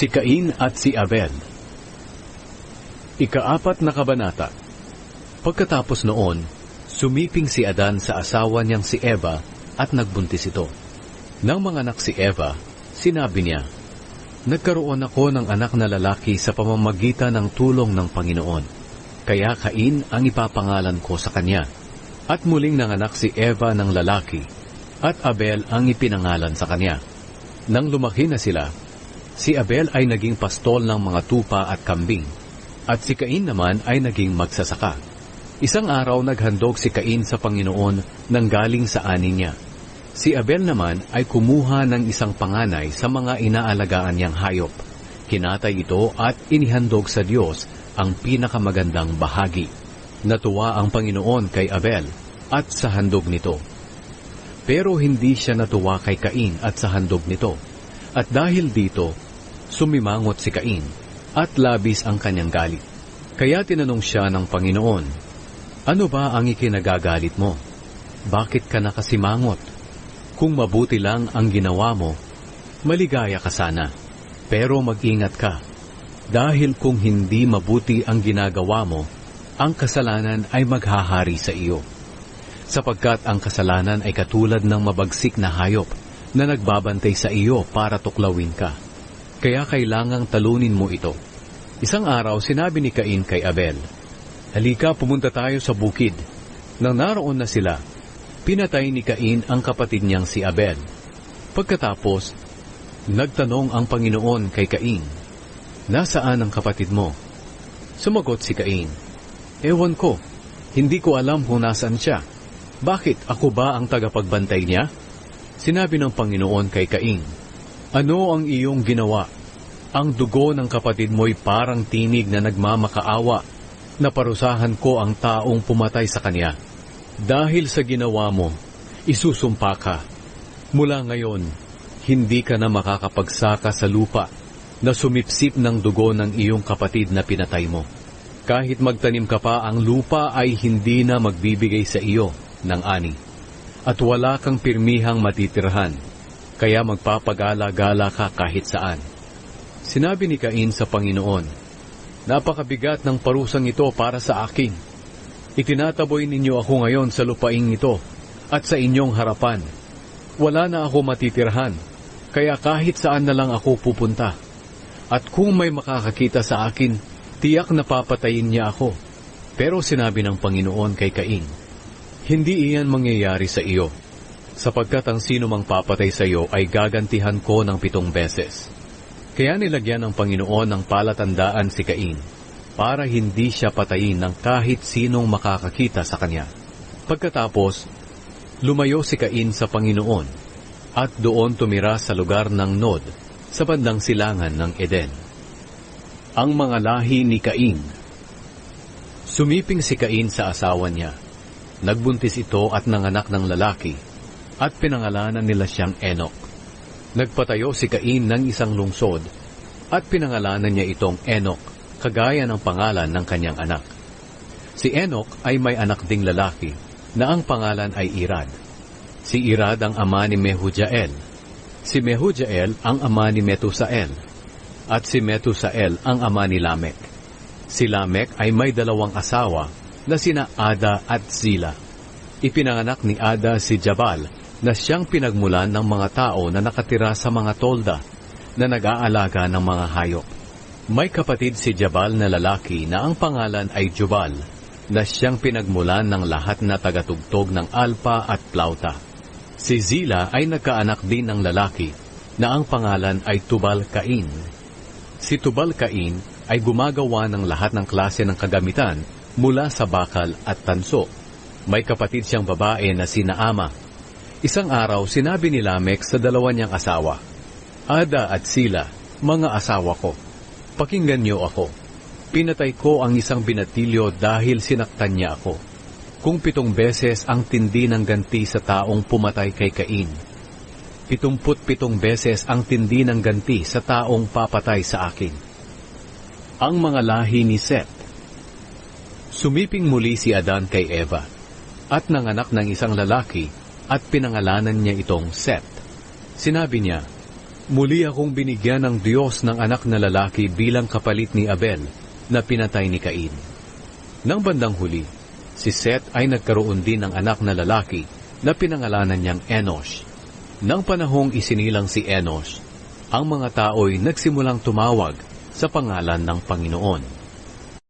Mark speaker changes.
Speaker 1: Si Cain at si Abel. Ika-4 na kabanata. Pagkatapos noon, sumiping si Adan sa asawa niyang si Eva at nagbuntis ito. Nang manganak si Eva, sinabi niya, "Nagkaroon ako ng anak na lalaki sa pamamagitan ng tulong ng Panginoon. Kaya Cain ang ipapangalan ko sa kanya." At muling nanganak si Eva ng lalaki, at Abel ang ipinangalan sa kanya. Nang lumaki na sila, si Abel ay naging pastol ng mga tupa at kambing, at si Cain naman ay naging magsasaka. Isang araw naghandog si Cain sa Panginoon nang galing sa ani niya. Si Abel naman ay kumuha ng isang panganay sa mga inaalagaan niyang hayop. Kinatay ito at inihandog sa Diyos ang pinakamagandang bahagi. Natuwa ang Panginoon kay Abel at sa handog nito. Pero hindi siya natuwa kay Cain at sa handog nito. At dahil dito, sumimangot si Cain at labis ang kanyang galit. Kaya tinanong siya ng Panginoon, "Ano ba ang ikinagagalit mo? Bakit ka nakasimangot? Kung mabuti lang ang ginawa mo, maligaya ka sana. Pero mag-ingat ka, dahil kung hindi mabuti ang ginagawa mo, ang kasalanan ay maghahari sa iyo. Sapagkat ang kasalanan ay katulad ng mabagsik na hayop na nagbabantay sa iyo para tuklawin ka. Kaya kailangang talunin mo ito." Isang araw sinabi ni Cain kay Abel, "Halika, pumunta tayo sa bukid." Nang naroon na sila, pinatay ni Cain ang kapatid niyang si Abel. Pagkatapos, nagtanong ang Panginoon kay Cain, "Nasaan ang kapatid mo?" Sumagot si Cain, "Ewan ko, hindi ko alam kung nasaan siya. Bakit ako ba ang tagapagbantay niya?" Sinabi ng Panginoon kay Cain, "Ano ang iyong ginawa? Ang dugo ng kapatid mo'y parang tinig na nagmamakaawa. Naparusahan ko ang taong pumatay sa kanya. Dahil sa ginawa mo, isusumpa ka. Mula ngayon, hindi ka na makakapagsaka sa lupa na sumipsip ng dugo ng iyong kapatid na pinatay mo. Kahit magtanim ka pa, ang lupa ay hindi na magbibigay sa iyo ng ani. At wala kang pirmihang matitirhan, kaya magpapagala-gala ka kahit saan." Sinabi ni Cain sa Panginoon, "Napakabigat ng parusang ito para sa akin. Itinataboy ninyo ako ngayon sa lupaing ito at sa inyong harapan. Wala na ako matitirhan, kaya kahit saan na lang ako pupunta. At kung may makakakita sa akin, tiyak na papatayin niya ako." Pero sinabi ng Panginoon kay Cain, "Hindi iyan mangyayari sa iyo, sapagkat ang sino mang papatay sa iyo ay gagantihan ko ng 7 beses. Kaya nilagyan ng Panginoon ng palatandaan si Cain, para hindi siya patayin ng kahit sinong makakakita sa kanya. Pagkatapos, lumayo si Cain sa Panginoon, at doon tumira sa lugar ng Nod, sa bandang silangan ng Eden. Ang mga lahi ni Cain. Sumiping si Cain sa asawa niya. Nagbuntis ito at nanganak ng lalaki, at pinangalanan nila siyang Enoch. Nagpatayo si Cain ng isang lungsod, at pinangalanan niya itong Enoch, kagaya ng pangalan ng kanyang anak. Si Enoch ay may anak ding lalaki, na ang pangalan ay Irad. Si Irad ang ama ni Mehujael. Si Mehujael ang ama ni Metusael, at si Metusael ang ama ni Lamek. Si Lamek ay may 2 asawa, na sina Ada at Zila. Ipinanganak ni Ada si Jabal, na siyang pinagmulan ng mga tao na nakatira sa mga tolda, na nag-aalaga ng mga hayop. May kapatid si Jabal na lalaki na ang pangalan ay Jubal, na siyang pinagmulan ng lahat na tagatugtog ng alpa at plauta. Si Zila ay nagkaanak din ng lalaki, na ang pangalan ay Tubal-Cain. Si Tubal-Cain ay gumagawa ng lahat ng klase ng kagamitan mula sa bakal at tanso. May kapatid siyang babae na si Naama. Isang araw, sinabi ni Lamek sa 2 niyang asawa, "Ada at Sila, mga asawa ko, pakinggan niyo ako. Pinatay ko ang isang binatilyo dahil sinaktan niya ako. Kung 7 beses ang tindi ng ganti sa taong pumatay kay Cain, 77 beses ang tindi ng ganti sa taong papatay sa akin." Ang mga lahi ni Seth. Sumiping muli si Adan kay Eva, at nanganak ng isang lalaki, at pinangalanan niya itong Seth. Sinabi niya, Muli akong binigyan ng Diyos ng anak na lalaki bilang kapalit ni Abel na pinatay ni Cain. Nang bandang huli, si Seth ay nagkaroon din ng anak na lalaki na pinangalanan niyang Enosh. Nang panahong isinilang si Enosh, ang mga tao'y nagsimulang tumawag sa pangalan ng Panginoon.